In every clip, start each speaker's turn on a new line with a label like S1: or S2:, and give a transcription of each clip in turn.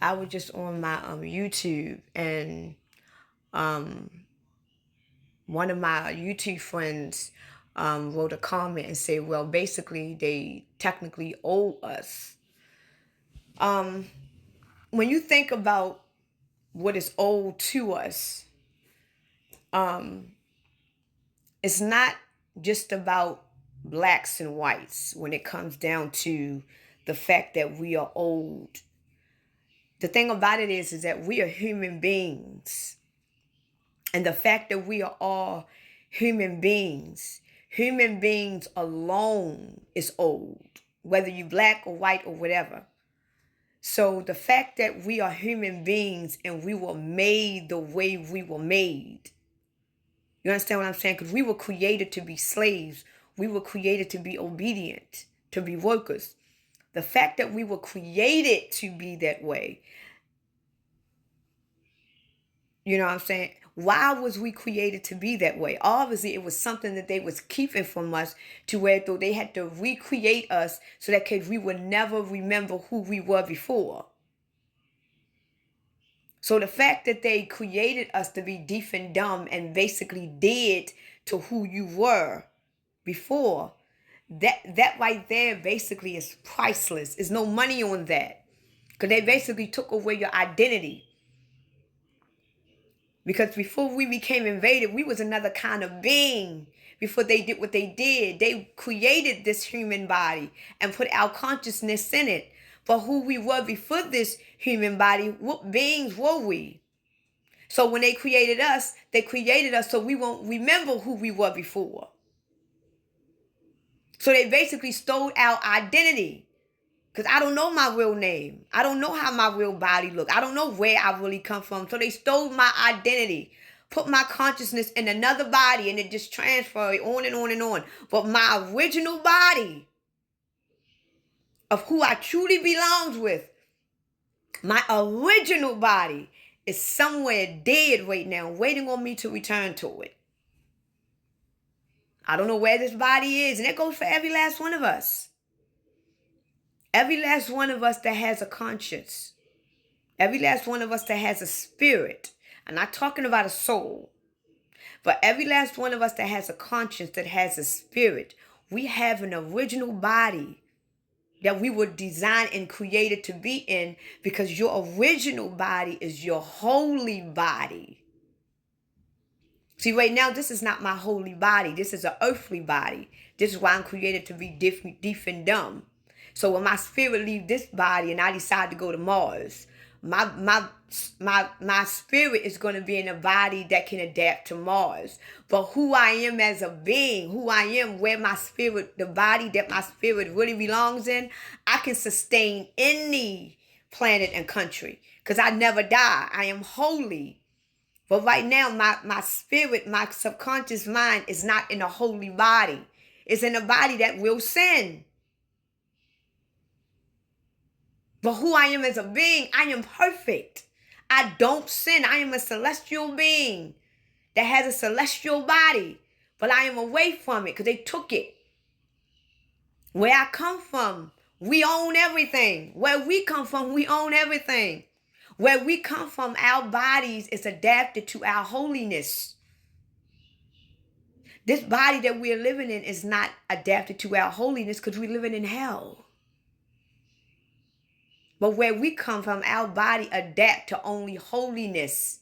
S1: I was just on my YouTube, and one of my YouTube friends wrote a comment and said, well, basically they technically owe us. When you think about what is owed to us, it's not just about blacks and whites when it comes down to the fact that we are owed. The thing about it is that we are human beings. And the fact that we are all human beings alone is old, whether you black or white or whatever. So the fact that we are human beings and we were made the way we were made. You understand what I'm saying? Because we were created to be slaves. We were created to be obedient, to be workers. The fact that we were created to be that way, you know what I'm saying? Why was we created to be that way? Obviously, it was something that they was keeping from us to where though they had to recreate us so that we would never remember who we were before. So the fact that they created us to be deaf and dumb and basically dead to who you were before, that right there basically is priceless. There's no money on that. Because they basically took away your identity. Because before we became invaded, we was another kind of being. Before they did what they did, they created this human body and put our consciousness in it. But who we were before this human body, what beings were we? So when they created us so we won't remember who we were before. So they basically stole our identity. Because I don't know my real name. I don't know how my real body look. I don't know where I really come from. So they stole my identity, put my consciousness in another body, and it just transferred on and on and on. But my original body of who I truly belongs with, my original body is somewhere dead right now, waiting on me to return to it. I don't know where this body is, and that goes for every last one of us. Every last one of us that has a conscience. Every last one of us that has a spirit. I'm not talking about a soul. But every last one of us that has a conscience, that has a spirit. We have an original body that we were designed and created to be in, because your original body is your holy body. See, right now, this is not my holy body. This is an earthly body. This is why I'm created to be deaf and dumb. So when my spirit leaves this body and I decide to go to Mars, my spirit is going to be in a body that can adapt to Mars. But who I am as a being, who I am, where my spirit, the body that my spirit really belongs in, I can sustain any planet and country because I never die. I am holy. But right now, my spirit, my subconscious mind is not in a holy body. It's in a body that will sin. But who I am as a being, I am perfect. I don't sin. I am a celestial being that has a celestial body. But I am away from it because they took it. Where I come from, we own everything. Where we come from, we own everything. Where we come from, our bodies is adapted to our holiness. This body that we're living in is not adapted to our holiness because we're living in hell. But where we come from, our body adapt to only holiness.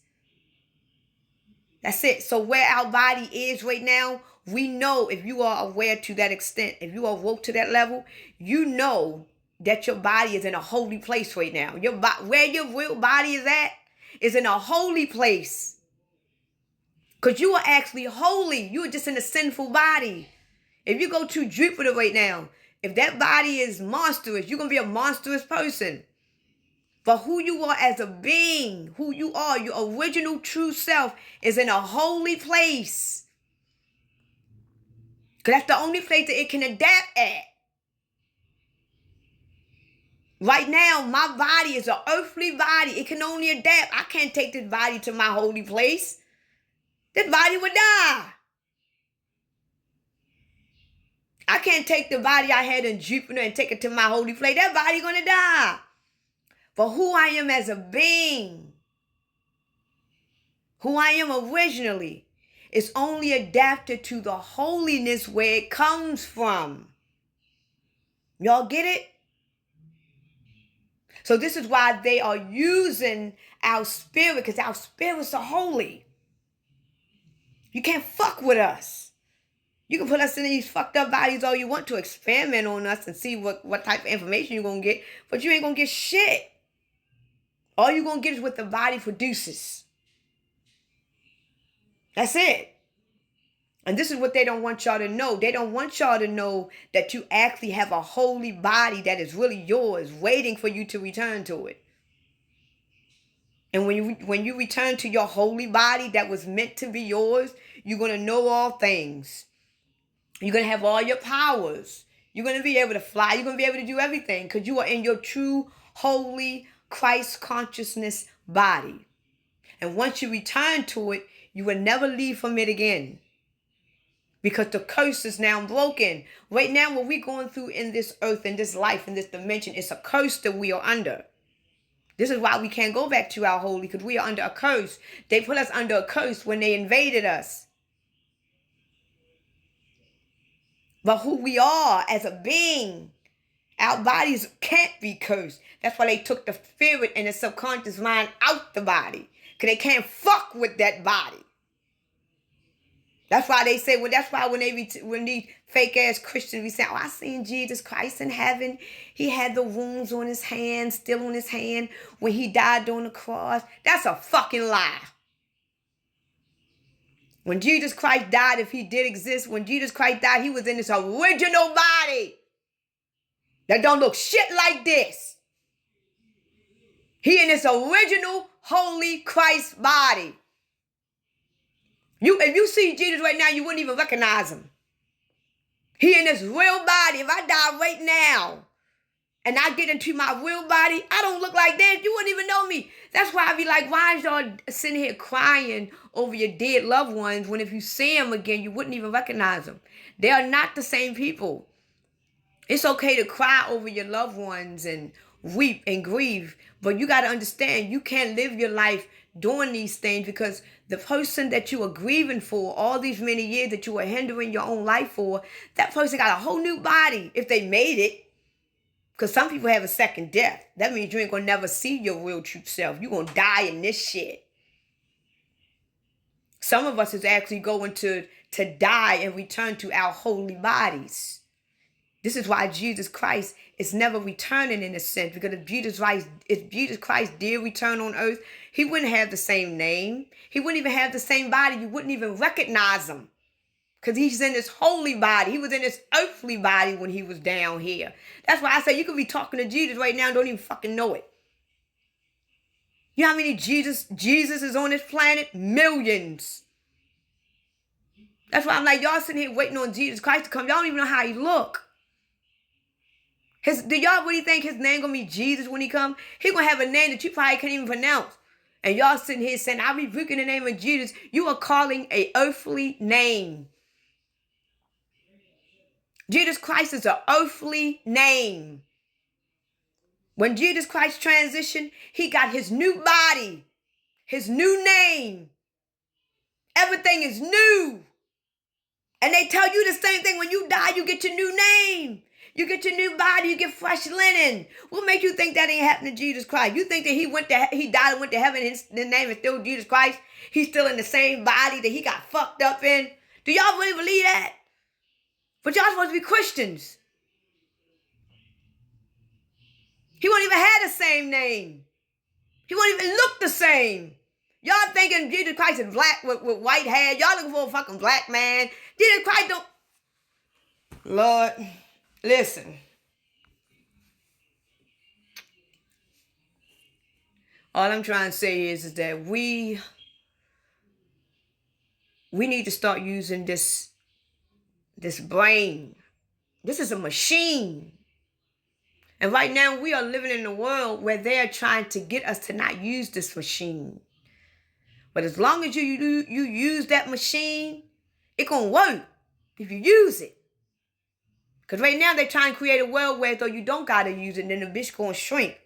S1: That's it. So where our body is right now, we know, if you are aware to that extent, if you are woke to that level, you know that your body is in a holy place right now. Where your real body is at is in a holy place. Because you are actually holy. You are just in a sinful body. If you go to Jupiter right now, if that body is monstrous, you're going to be a monstrous person. But who you are as a being, who you are, your original true self, is in a holy place. Because that's the only place that it can adapt at. Right now, my body is an earthly body. It can only adapt. I can't take this body to my holy place. This body would die. I can't take the body I had in Jupiter and take it to my holy place. That body gonna die. But who I am as a being, who I am originally, is only adapted to the holiness where it comes from. Y'all get it? So this is why they are using our spirit, because our spirits are holy. You can't fuck with us. You can put us in these fucked up bodies all you want to, experiment on us and see what type of information you're going to get, but you ain't going to get shit. All you're going to get is what the body produces. That's it. And this is what they don't want y'all to know. They don't want y'all to know that you actually have a holy body that is really yours, waiting for you to return to it. And when you return to your holy body that was meant to be yours, you're going to know all things. You're going to have all your powers. You're going to be able to fly. You're going to be able to do everything because you are in your true, holy, Christ consciousness body. And once you return to it, you will never leave from it again. Because the curse is now broken. Right now, what we're going through in this earth, in this life, in this dimension, it's a curse that we are under. This is why we can't go back to our holy, because we are under a curse. They put us under a curse when they invaded us. But who we are as a being, our bodies can't be cursed. That's why they took the spirit and the subconscious mind out the body. Because they can't fuck with that body. That's why they say, when these fake ass Christians be saying, oh, I seen Jesus Christ in heaven. He had the wounds on his hand, still on his hand when he died on the cross. That's a fucking lie. When Jesus Christ died, if he did exist, when Jesus Christ died, he was in his original body that don't look shit like this. He in his original holy Christ body. If you see Jesus right now, you wouldn't even recognize him. He in his real body. If I die right now and I get into my real body, I don't look like that. You wouldn't even know me. That's why I be like, why is y'all sitting here crying over your dead loved ones when if you see them again, you wouldn't even recognize them? They are not the same people. It's okay to cry over your loved ones and weep and grieve, but you got to understand you can't live your life doing these things because the person that you are grieving for all these many years that you were hindering your own life for, that person got a whole new body if they made it. Because some people have a second death. That means you ain't going to never see your real true self. You're going to die in this shit. Some of us is actually going to die and return to our holy bodies. This is why Jesus Christ is never returning in a sense. Because if Jesus Christ did return on earth, he wouldn't have the same name. He wouldn't even have the same body. You wouldn't even recognize him. Because he's in his holy body. He was in his earthly body when he was down here. That's why I say you could be talking to Jesus right now and don't even fucking know it. You know how many Jesus is on this planet? Millions. That's why I'm like, y'all sitting here waiting on Jesus Christ to come. Y'all don't even know how he look. Do y'all really think his name gonna be Jesus when he come? He gonna have a name that you probably can't even pronounce. And y'all sitting here saying, I rebuke in the name of Jesus. You are calling a earthly name. Jesus Christ is an earthly name. When Jesus Christ transitioned, he got his new body, his new name. Everything is new. And they tell you the same thing. When you die, you get your new name. You get your new body. You get fresh linen. What make you think that ain't happened to Jesus Christ? You think that he died and went to heaven and his name is still Jesus Christ? He's still in the same body that he got fucked up in? Do y'all really believe that? But y'all supposed to be Christians. He won't even have the same name. He won't even look the same. Y'all thinking Jesus Christ is black with white hair. Y'all looking for a fucking black man. Jesus Christ don't... Lord, listen. All I'm trying to say is that we need to start using this brain. This is a machine. And right now we are living in a world where they are trying to get us to not use this machine. But as long as you use that machine, it's going to work if you use it. Because right now they're trying to create a world where though you don't got to use it, then the bitch going to shrink.